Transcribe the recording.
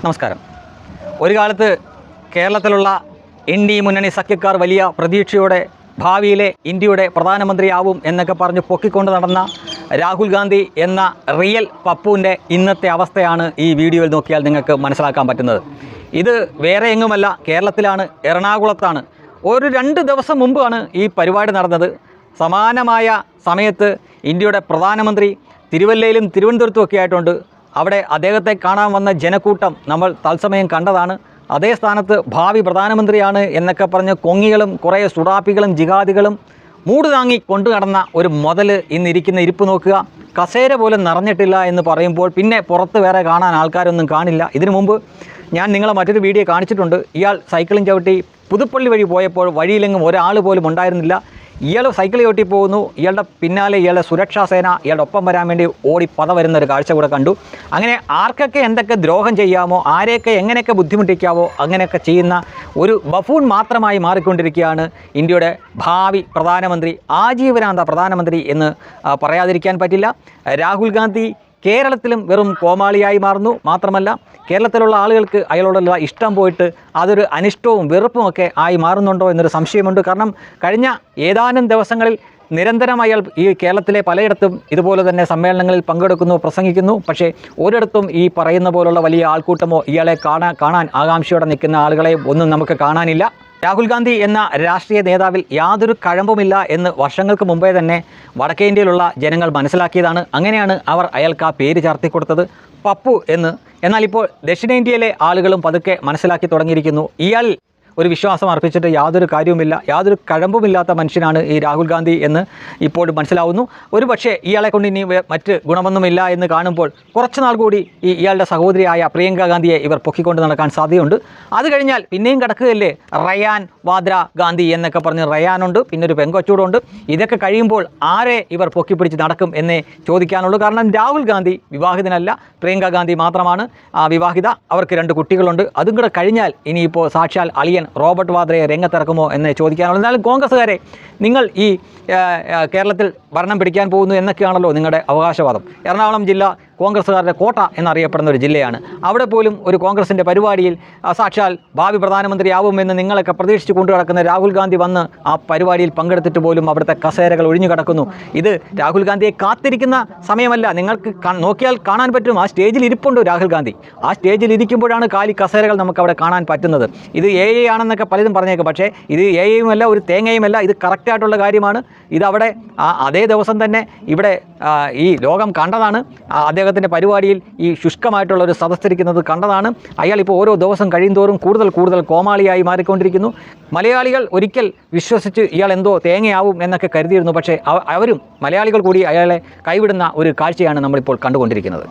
നമസ്കാരം. ഒരു കാലത്ത് കേരളത്തിലുള്ള ഇന്ത്യ മുന്നണി സഖ്യക്കാർ വലിയ പ്രതീക്ഷയോടെ ഭാവിയിലെ ഇന്ത്യയുടെ പ്രധാനമന്ത്രിയാവും എന്നൊക്കെ പറഞ്ഞ് പൊക്കിക്കൊണ്ട് നടന്ന രാഹുൽ ഗാന്ധി എന്ന റിയൽ പപ്പുവിൻ്റെ ഇന്നത്തെ അവസ്ഥയാണ് ഈ വീഡിയോയിൽ നോക്കിയാൽ നിങ്ങൾക്ക് മനസ്സിലാക്കാൻ പറ്റുന്നത്. ഇത് വേറെ എങ്ങുമല്ല, കേരളത്തിലാണ്, എറണാകുളത്താണ്. ഒരു 2 ദിവസം മുമ്പാണ് ഈ പരിപാടി നടന്നത്. സമാനമായ സമയത്ത് ഇന്ത്യയുടെ പ്രധാനമന്ത്രി തിരുവല്ലയിലും തിരുവനന്തപുരത്തും ഒക്കെ ആയിട്ടുണ്ട്. അവിടെ അദ്ദേഹത്തെ കാണാൻ വന്ന ജനക്കൂട്ടം നമ്മൾ തത്സമയം കണ്ടതാണ്. അതേ സ്ഥാനത്ത് ഭാവി പ്രധാനമന്ത്രിയാണ് എന്നൊക്കെ പറഞ്ഞ് കൊങ്ങികളും കുറേ സുഡാപ്പികളും ജിഹാദികളും മൂട് താങ്ങി കൊണ്ടു നടന്ന ഒരു മുതൽ ഇന്നിരിക്കുന്ന ഇരിപ്പ് നോക്കുക. കസേര പോലും നിറഞ്ഞിട്ടില്ല എന്ന് പറയുമ്പോൾ പിന്നെ പുറത്ത് വേറെ കാണാൻ ആൾക്കാരൊന്നും കാണില്ല. ഇതിനു മുമ്പ് ഞാൻ നിങ്ങളെ മറ്റൊരു വീഡിയോ കാണിച്ചിട്ടുണ്ട്. ഇയാൾ സൈക്കിളും ചവിട്ടി പുതുപ്പള്ളി വഴി പോയപ്പോൾ വഴിയിലെങ്ങും ഒരാൾ പോലും ഉണ്ടായിരുന്നില്ല. ഇയാൾ സൈക്കിൾ ചവിട്ടി പോകുന്നു, ഇയാളുടെ പിന്നാലെ ഇയാളുടെ സുരക്ഷാ സേന ഇയാളുടെ ഒപ്പം വരാൻ വേണ്ടി ഓടി പത വരുന്നൊരു കാഴ്ച കൂടെ കണ്ടു. അങ്ങനെ ആർക്കൊക്കെ എന്തൊക്കെ ദ്രോഹം ചെയ്യാമോ, ആരെയൊക്കെ എങ്ങനെയൊക്കെ ബുദ്ധിമുട്ടിക്കാമോ അങ്ങനെയൊക്കെ ചെയ്യുന്ന ഒരു ബഫൂൺ മാത്രമായി മാറിക്കൊണ്ടിരിക്കുകയാണ് ഇന്ത്യയുടെ ഭാവി പ്രധാനമന്ത്രി, ആജീവനാന്ത പ്രധാനമന്ത്രി എന്ന് പറയാതിരിക്കാൻ പറ്റില്ല. രാഹുൽ ഗാന്ധി കേരളത്തിലും വെറും കോമാളിയായി മാറുന്നു. മാത്രമല്ല കേരളത്തിലുള്ള ആളുകൾക്ക് അയാളോടുള്ള ഇഷ്ടം പോയിട്ട് അതൊരു അനിഷ്ടവും വെറുപ്പുമൊക്കെ ആയി മാറുന്നുണ്ടോ എന്നൊരു സംശയമുണ്ട്. കാരണം കഴിഞ്ഞ ഏതാനും ദിവസങ്ങളിൽ നിരന്തരം അയാൾ ഈ കേരളത്തിലെ പലയിടത്തും ഇതുപോലെ തന്നെ സമ്മേളനങ്ങളിൽ പങ്കെടുക്കുന്നു, പ്രസംഗിക്കുന്നു. പക്ഷേ ഒരിടത്തും ഈ പറയുന്ന പോലുള്ള വലിയ ആൾക്കൂട്ടമോ ഇയാളെ കാണാൻ ആകാംക്ഷയോടെ നിൽക്കുന്ന ആളുകളെ ഒന്നും നമുക്ക് കാണാനില്ല. രാഹുൽ ഗാന്ധി എന്ന രാഷ്ട്രീയ നേതാവിൽ യാതൊരു കഴമ്പുമില്ല എന്ന് വർഷങ്ങൾക്ക് മുമ്പേ തന്നെ വടക്കേ ഇന്ത്യയിലുള്ള ജനങ്ങൾ മനസ്സിലാക്കിയതാണ്. അങ്ങനെയാണ് അവർ അയാൾക്ക് ആ പേര് ചാർത്തിക്കൊടുത്തത്, പപ്പു എന്ന്. എന്നാൽ ഇപ്പോൾ ദക്ഷിണേന്ത്യയിലെ ആളുകളും പതുക്കെ മനസ്സിലാക്കി തുടങ്ങിയിരിക്കുന്നു, ഇയാൾ ഒരു വിശ്വാസം അർപ്പിച്ചിട്ട് യാതൊരു കാര്യവുമില്ല, യാതൊരു കഴമ്പുമില്ലാത്ത മനുഷ്യനാണ് ഈ രാഹുൽ ഗാന്ധി എന്ന് ഇപ്പോൾ മനസ്സിലാവുന്നു. ഒരു പക്ഷേ ഇയാളെ കൊണ്ട് ഇനി മറ്റ് ഗുണമൊന്നുമില്ല എന്ന് കാണുമ്പോൾ കുറച്ച് നാൾ കൂടി ഇയാളുടെ സഹോദരിയായ പ്രിയങ്ക ഗാന്ധിയെ ഇവർ പൊക്കിക്കൊണ്ട് നടക്കാൻ സാധ്യതയുണ്ട്. അത് കഴിഞ്ഞാൽ പിന്നെയും കിടക്കുകയല്ലേ റയാൻ വാദ്ര ഗാന്ധി എന്നൊക്കെ പറഞ്ഞ് റയാനുണ്ട്, പിന്നെ ഒരു പെങ്കൊച്ചൂടുണ്ട്. ഇതൊക്കെ കഴിയുമ്പോൾ ആരെ ഇവർ പൊക്കിപ്പിടിച്ച് നടക്കും എന്നേ ചോദിക്കാനുള്ളൂ. കാരണം രാഹുൽ ഗാന്ധി വിവാഹിതനല്ല, പ്രിയങ്ക ഗാന്ധി മാത്രമാണ് വിവാഹിത. അവർക്ക് 2 കുട്ടികളുണ്ട്. അതും കൂടെ കഴിഞ്ഞാൽ ഇനിയിപ്പോൾ സാക്ഷാൽ അളിയൻ റോബർട്ട് വാദ്രയെ രംഗത്തിറക്കുമോ എന്ന് ചോദിക്കാനുള്ളത്. എന്നാലും കോൺഗ്രസ്സുകാരെ, നിങ്ങൾ ഈ കേരളത്തിൽ ഭരണം പിടിക്കാൻ പോകുന്നു എന്നൊക്കെയാണല്ലോ നിങ്ങളുടെ അവകാശവാദം. എറണാകുളം ജില്ല കോൺഗ്രസ്സുകാരുടെ കോട്ട എന്നറിയപ്പെടുന്ന ഒരു ജില്ലയാണ്. അവിടെ പോലും ഒരു കോൺഗ്രസിൻ്റെ പരിപാടിയിൽ സാക്ഷാൽ ഭാവി പ്രധാനമന്ത്രിയാവുമെന്ന് നിങ്ങളൊക്കെ പ്രതീക്ഷിച്ച് കൊണ്ടു കിടക്കുന്ന രാഹുൽ ഗാന്ധി വന്ന് ആ പരിപാടിയിൽ പങ്കെടുത്തിട്ട് പോലും അവിടുത്തെ കസേരകൾ ഒഴിഞ്ഞു കിടക്കുന്നു. ഇത് രാഹുൽ ഗാന്ധിയെ കാത്തിരിക്കുന്ന സമയമല്ല. നിങ്ങൾക്ക് നോക്കിയാൽ കാണാൻ പറ്റും, ആ സ്റ്റേജിൽ ഇരിപ്പുണ്ട് രാഹുൽ ഗാന്ധി. ആ സ്റ്റേജിൽ ഇരിക്കുമ്പോഴാണ് കാലി കസേരകൾ നമുക്ക് അവിടെ കാണാൻ പറ്റുന്നത്. ഇത് AI ആണെന്നൊക്കെ പലതും പറഞ്ഞേക്കും. പക്ഷേ ഇത് AI-യുമല്ല, ഒരു തേങ്ങയുമല്ല. ഇത് കറക്റ്റായിട്ടുള്ള കാര്യമാണ്. ഇതവിടെ അതേ ദിവസം തന്നെ ഇവിടെ ഈ ലോകം കണ്ടതാണ്. അദ്ദേഹത്തിൻ്റെ പരിപാടിയിൽ ഈ ശുഷ്കമായിട്ടുള്ള ഒരു സദസ്സിരിക്കുന്നത് കണ്ടതാണ്. അയാൾ ഇപ്പോൾ ഓരോ ദിവസം കഴിയുന്തോറും കൂടുതൽ കോമാളിയായി മാറിക്കൊണ്ടിരിക്കുന്നു. മലയാളികൾ ഒരിക്കൽ വിശ്വസിച്ച് ഇയാൾ എന്തോ തേങ്ങയാവും എന്നൊക്കെ കരുതിയിരുന്നു. പക്ഷേ അവരും മലയാളികൾ കൂടി അയാളെ കൈവിടുന്ന ഒരു കാഴ്ചയാണ് നമ്മളിപ്പോൾ കണ്ടുകൊണ്ടിരിക്കുന്നത്.